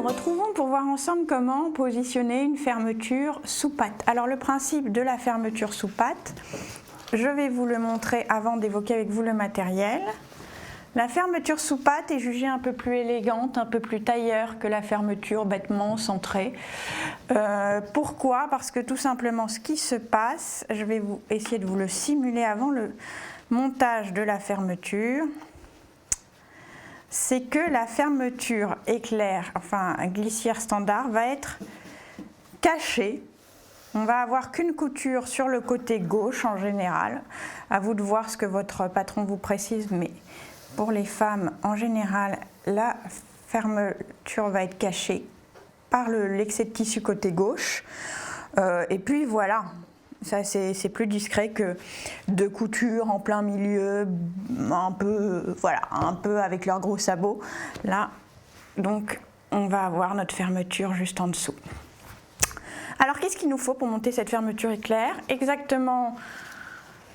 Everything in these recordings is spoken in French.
nous retrouvons pour voir ensemble comment positionner une fermeture sous patte. Alors le principe de la fermeture sous patte, je vais vous le montrer avant d'évoquer avec vous le matériel. La fermeture sous patte est jugée un peu plus élégante, un peu plus tailleur que la fermeture bêtement centrée. Pourquoi? Parce que tout simplement ce qui se passe, je vais essayer de vous le simuler avant le montage de la fermeture, c'est que la fermeture éclair, enfin glissière standard, va être cachée. On va avoir qu'une couture sur le côté gauche en général. À vous de voir ce que votre patron vous précise, mais pour les femmes en général, la fermeture va être cachée par l'excès de tissu côté gauche. Et puis voilà. Ça, c'est plus discret que deux coutures en plein milieu, un peu, voilà, un peu avec leurs gros sabots. Là, donc, on va avoir notre fermeture juste en dessous. Alors, qu'est-ce qu'il nous faut pour monter cette fermeture éclair? Exactement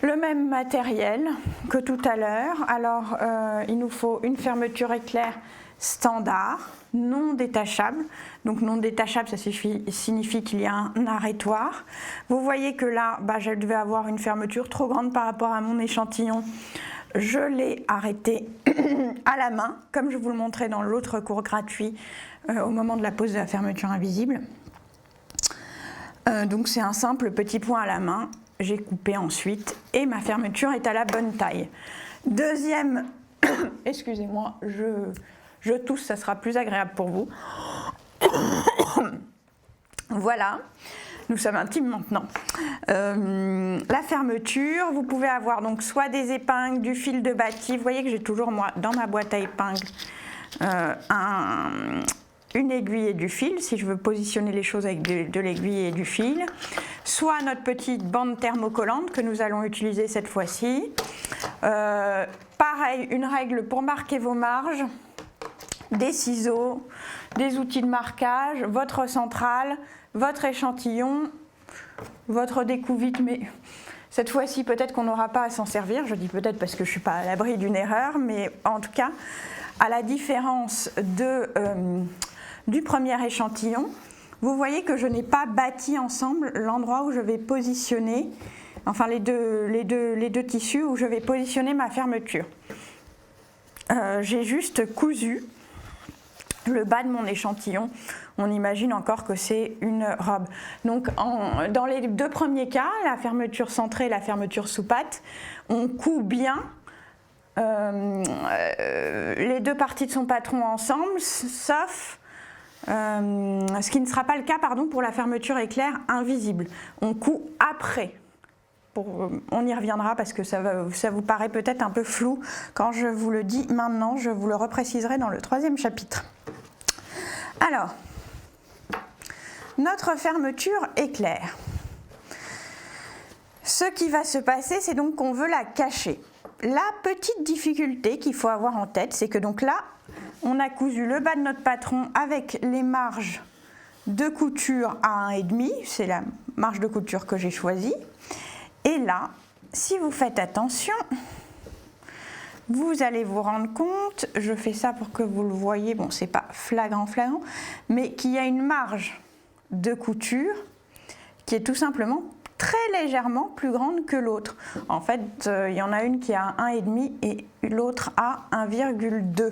le même matériel que tout à l'heure. Alors, il nous faut une fermeture éclair standard, non détachable. Donc non détachable, ça signifie qu'il y a un arrêtoir. Vous voyez que là, je devais avoir une fermeture trop grande par rapport à mon échantillon. Je l'ai arrêté à la main, comme je vous le montrais dans l'autre cours gratuit au moment de la pose de la fermeture invisible. Donc c'est un simple petit point à la main. J'ai coupé ensuite et ma fermeture est à la bonne taille. Deuxième, excusez-moi, je tousse, ça sera plus agréable pour vous. Voilà, nous sommes intimes maintenant. La fermeture, vous pouvez avoir donc soit des épingles, du fil de bâti. Vous voyez que j'ai toujours moi dans ma boîte à épingles une aiguille et du fil, si je veux positionner les choses avec de l'aiguille et du fil. Soit notre petite bande thermocollante que nous allons utiliser cette fois-ci. Pareil, une règle pour marquer vos marges. Des ciseaux, des outils de marquage, votre centrale, votre échantillon, votre découvite, mais cette fois-ci peut-être qu'on n'aura pas à s'en servir, je dis peut-être parce que je ne suis pas à l'abri d'une erreur, mais en tout cas, à la différence du premier échantillon, vous voyez que je n'ai pas bâti ensemble l'endroit où je vais positionner, enfin les deux tissus où je vais positionner ma fermeture. J'ai juste cousu le bas de mon échantillon. On imagine encore que c'est une robe. Donc dans les deux premiers cas, la fermeture centrée et la fermeture sous patte, on coud bien les deux parties de son patron ensemble, sauf ce qui ne sera pas le cas pour la fermeture éclair invisible. On coud après. On y reviendra parce que ça vous paraît peut-être un peu flou quand je vous le dis maintenant, je vous le repréciserai dans le troisième chapitre. Alors, notre fermeture éclair. Ce qui va se passer, c'est donc qu'on veut la cacher. La petite difficulté qu'il faut avoir en tête, c'est que donc là, on a cousu le bas de notre patron avec les marges de couture à 1,5, c'est la marge de couture que j'ai choisie. Et là, si vous faites attention, vous allez vous rendre compte, je fais ça pour que vous le voyez, bon c'est pas flagrant, mais qu'il y a une marge de couture qui est tout simplement très légèrement plus grande que l'autre. En fait, il y en a une qui a 1,5 et l'autre à 1,2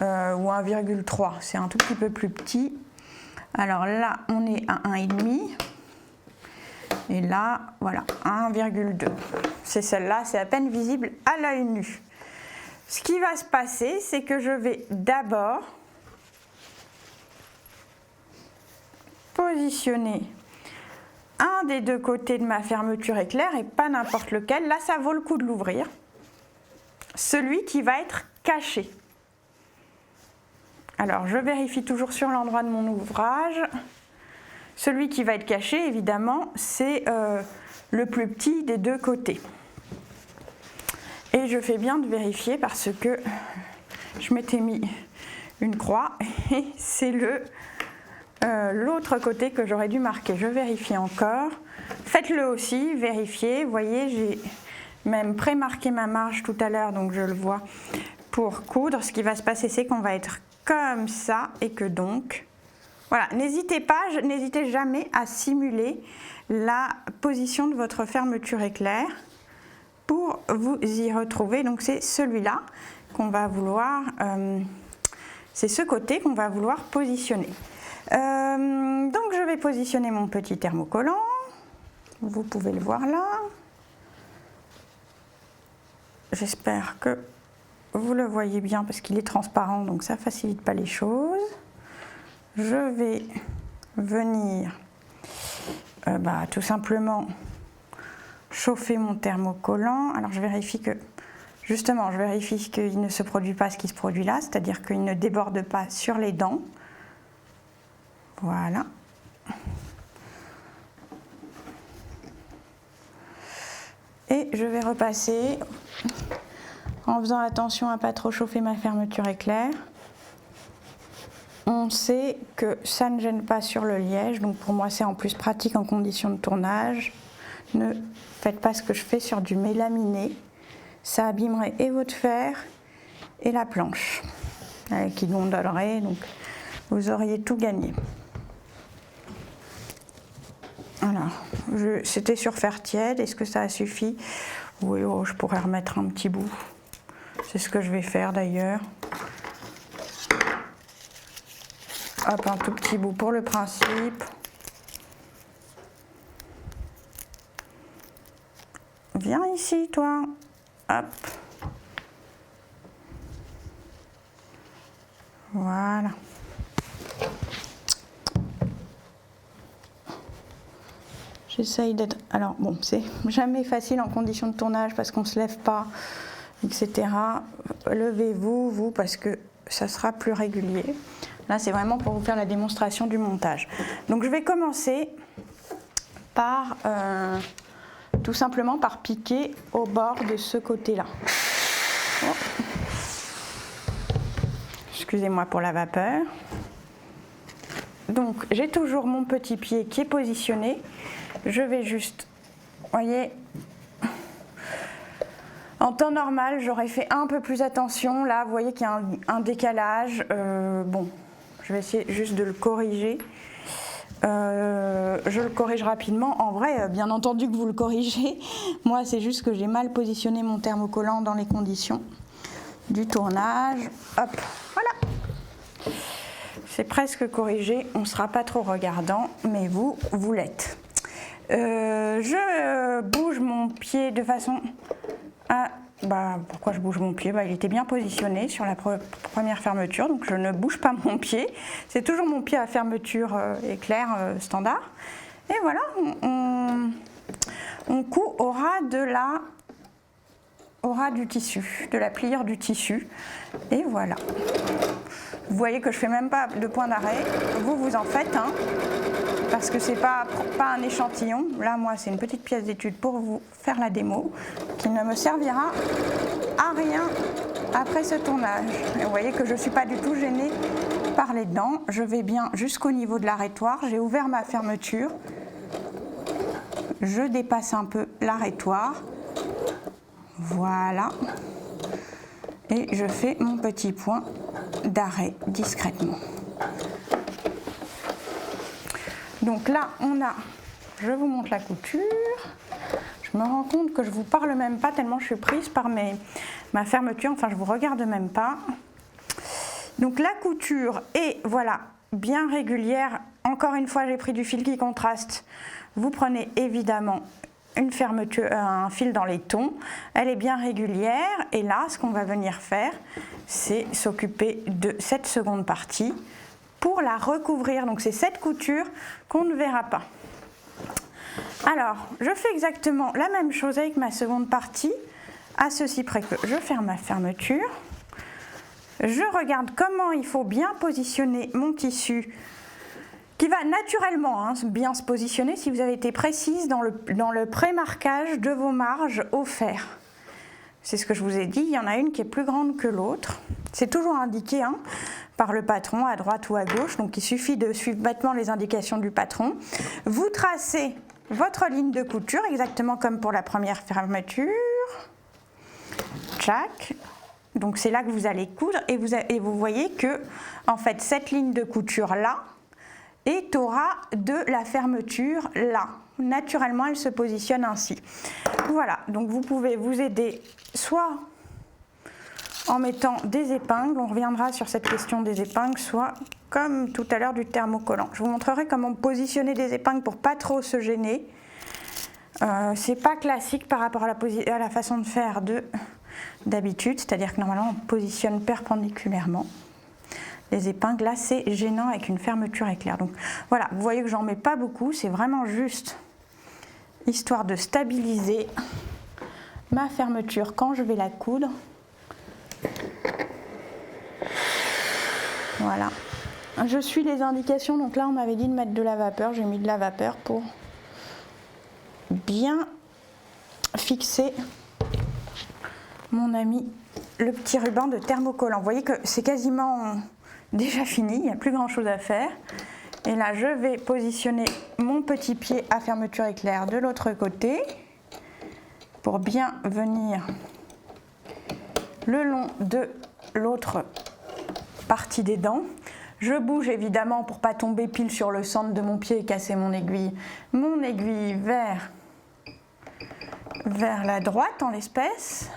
ou 1,3. C'est un tout petit peu plus petit. Alors là, on est à 1,5. Et là, voilà, 1,2. C'est celle-là, c'est à peine visible à l'œil nu. Ce qui va se passer, c'est que je vais d'abord positionner un des deux côtés de ma fermeture éclair, et pas n'importe lequel. Là, ça vaut le coup de l'ouvrir. Celui qui va être caché. Alors, je vérifie toujours sur l'endroit de mon ouvrage. Celui qui va être caché, évidemment, c'est le plus petit des deux côtés. Et je fais bien de vérifier parce que je m'étais mis une croix et c'est l'autre côté que j'aurais dû marquer. Je vérifie encore. Faites-le aussi, vérifiez. Vous voyez, j'ai même pré-marqué ma marge tout à l'heure, donc je le vois pour coudre. Ce qui va se passer, c'est qu'on va être comme ça et que donc, voilà, n'hésitez jamais à simuler la position de votre fermeture éclair pour vous y retrouver. Donc c'est celui-là qu'on va vouloir, c'est ce côté qu'on va vouloir positionner. Donc je vais positionner mon petit thermocollant, vous pouvez le voir là. J'espère que vous le voyez bien parce qu'il est transparent, donc ça ne facilite pas les choses. Je vais venir tout simplement chauffer mon thermocollant. Alors je vérifie que, justement, qu'il ne se produit pas ce qui se produit là, c'est-à-dire qu'il ne déborde pas sur les dents. Voilà. Et je vais repasser en faisant attention à ne pas trop chauffer ma fermeture éclair. On sait que ça ne gêne pas sur le liège, donc pour moi c'est en plus pratique en conditions de tournage. Ne faites pas ce que je fais sur du mélaminé, ça abîmerait et votre fer et la planche qui gondolerait, donc vous auriez tout gagné. Alors, c'était sur fer tiède, est-ce que ça a suffi? Oui, oh, je pourrais remettre un petit bout, c'est ce que je vais faire d'ailleurs. Hop, un tout petit bout pour le principe. Viens ici, toi. Hop. Voilà. J'essaye d'être... Alors, bon, c'est jamais facile en conditions de tournage parce qu'on ne se lève pas, etc. Levez-vous, vous, parce que ça sera plus régulier. Là, c'est vraiment pour vous faire la démonstration du montage. Donc, je vais commencer par, tout simplement par piquer au bord de ce côté-là. Oh. Excusez-moi pour la vapeur. Donc, j'ai toujours mon petit pied qui est positionné. Je vais juste, voyez, en temps normal, j'aurais fait un peu plus attention. Là, vous voyez qu'il y a un décalage. Bon. Je vais essayer juste de le corriger. Je le corrige rapidement. En vrai, bien entendu que vous le corrigez. Moi, c'est juste que j'ai mal positionné mon thermocollant dans les conditions du tournage. Hop, voilà. C'est presque corrigé. On ne sera pas trop regardant, mais vous l'êtes. Je bouge mon pied de façon à... pourquoi je bouge mon pied? Il était bien positionné sur la première fermeture, donc je ne bouge pas mon pied. C'est toujours mon pied à fermeture éclair standard. Et voilà, on coud au ras du tissu, de la pliure du tissu. Et voilà. Vous voyez que je ne fais même pas de point d'arrêt. Vous en faites, hein, parce que c'est pas un échantillon. Là, moi, c'est une petite pièce d'étude pour vous faire la démo, qui ne me servira à rien après ce tournage. Et vous voyez que je ne suis pas du tout gênée par les dents. Je vais bien jusqu'au niveau de l'arrêtoire. J'ai ouvert ma fermeture. Je dépasse un peu l'arrêtoire. Voilà. Et je fais mon petit point d'arrêt discrètement. Donc là, je vous montre la couture. Je me rends compte que je ne vous parle même pas tellement je suis prise par ma fermeture. Enfin, je ne vous regarde même pas. Donc la couture est, voilà, bien régulière. Encore une fois, j'ai pris du fil qui contraste. Vous prenez évidemment une fermeture, un fil dans les tons. Elle est bien régulière. Et là, ce qu'on va venir faire, c'est s'occuper de cette seconde partie pour la recouvrir. Donc c'est cette couture qu'on ne verra pas. Alors, je fais exactement la même chose avec ma seconde partie, à ceci près que je ferme ma fermeture. Je regarde comment il faut bien positionner mon tissu, qui va naturellement bien se positionner si vous avez été précise dans le pré-marquage de vos marges au fer. C'est ce que je vous ai dit, il y en a une qui est plus grande que l'autre. C'est toujours indiqué par le patron à droite ou à gauche, donc il suffit de suivre bêtement les indications du patron. Vous tracez votre ligne de couture exactement comme pour la première fermeture. Tchac. Donc c'est là que vous allez coudre et vous voyez que en fait cette ligne de couture là est au ras de la fermeture là. Naturellement elle se positionne ainsi. Voilà, donc vous pouvez vous aider soit en mettant des épingles, on reviendra sur cette question des épingles, soit comme tout à l'heure du thermocollant. Je vous montrerai comment positionner des épingles pour pas trop se gêner. C'est pas classique par rapport à la façon de faire d'habitude, c'est-à-dire que normalement on positionne perpendiculairement. Les épingles, là c'est gênant avec une fermeture éclair. Donc voilà, vous voyez que j'en mets pas beaucoup, c'est vraiment juste histoire de stabiliser ma fermeture quand je vais la coudre. Voilà. Je suis les indications, donc là on m'avait dit de mettre de la vapeur, j'ai mis de la vapeur pour bien fixer mon ami le petit ruban de thermocollant. Vous voyez que c'est quasiment déjà fini, il n'y a plus grand chose à faire. Et là je vais positionner mon petit pied à fermeture éclair de l'autre côté pour bien venir le long de l'autre partie des dents. Je bouge évidemment pour pas tomber pile sur le centre de mon pied et casser mon aiguille vers la droite en l'espèce,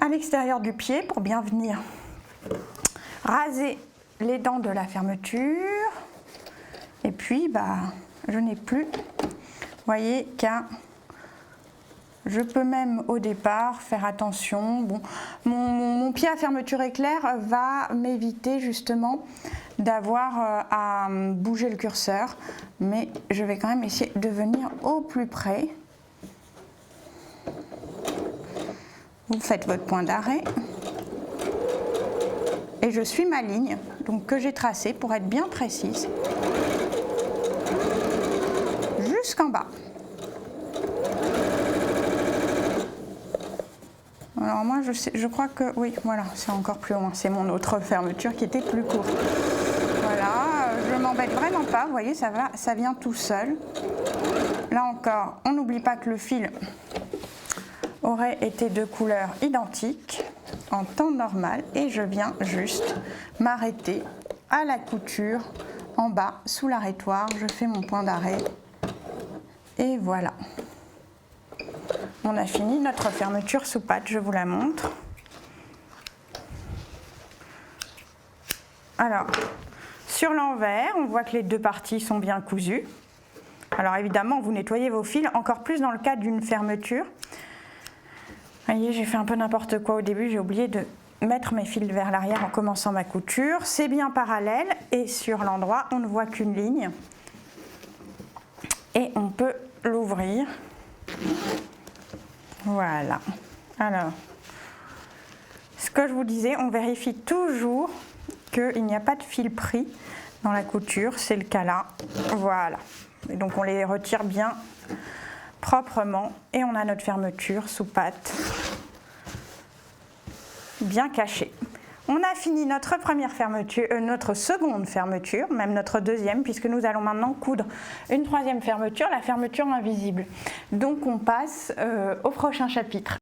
à l'extérieur du pied pour bien venir raser les dents de la fermeture. Et puis je n'ai plus, vous voyez qu'un... Je peux même au départ faire attention. Bon, mon pied à fermeture éclair va m'éviter justement d'avoir à bouger le curseur, mais je vais quand même essayer de venir au plus près. Vous faites votre point d'arrêt et je suis ma ligne donc que j'ai tracée pour être bien précise jusqu'en bas. Alors moi je crois que oui, voilà, c'est encore plus loin, c'est mon autre fermeture qui était plus courte. Voilà, je m'embête vraiment pas, vous voyez, ça vient tout seul. Là encore, on n'oublie pas que le fil aurait été de couleur identique en temps normal et je viens juste m'arrêter à la couture en bas sous l'arrêtoir, je fais mon point d'arrêt et voilà. On a fini notre fermeture sous patte, je vous la montre. Alors, sur l'envers, on voit que les deux parties sont bien cousues. Alors évidemment, vous nettoyez vos fils, encore plus dans le cas d'une fermeture. Vous voyez, j'ai fait un peu n'importe quoi au début, j'ai oublié de mettre mes fils vers l'arrière en commençant ma couture. C'est bien parallèle et sur l'endroit, on ne voit qu'une ligne. Et on peut l'ouvrir. Voilà. Alors, ce que je vous disais, on vérifie toujours qu'il n'y a pas de fil pris dans la couture. C'est le cas là. Voilà. Et donc on les retire bien proprement et on a notre fermeture sous patte bien cachée. On a fini notre première fermeture, notre seconde fermeture, même notre deuxième, puisque nous allons maintenant coudre une troisième fermeture, la fermeture invisible. Donc on passe au prochain chapitre.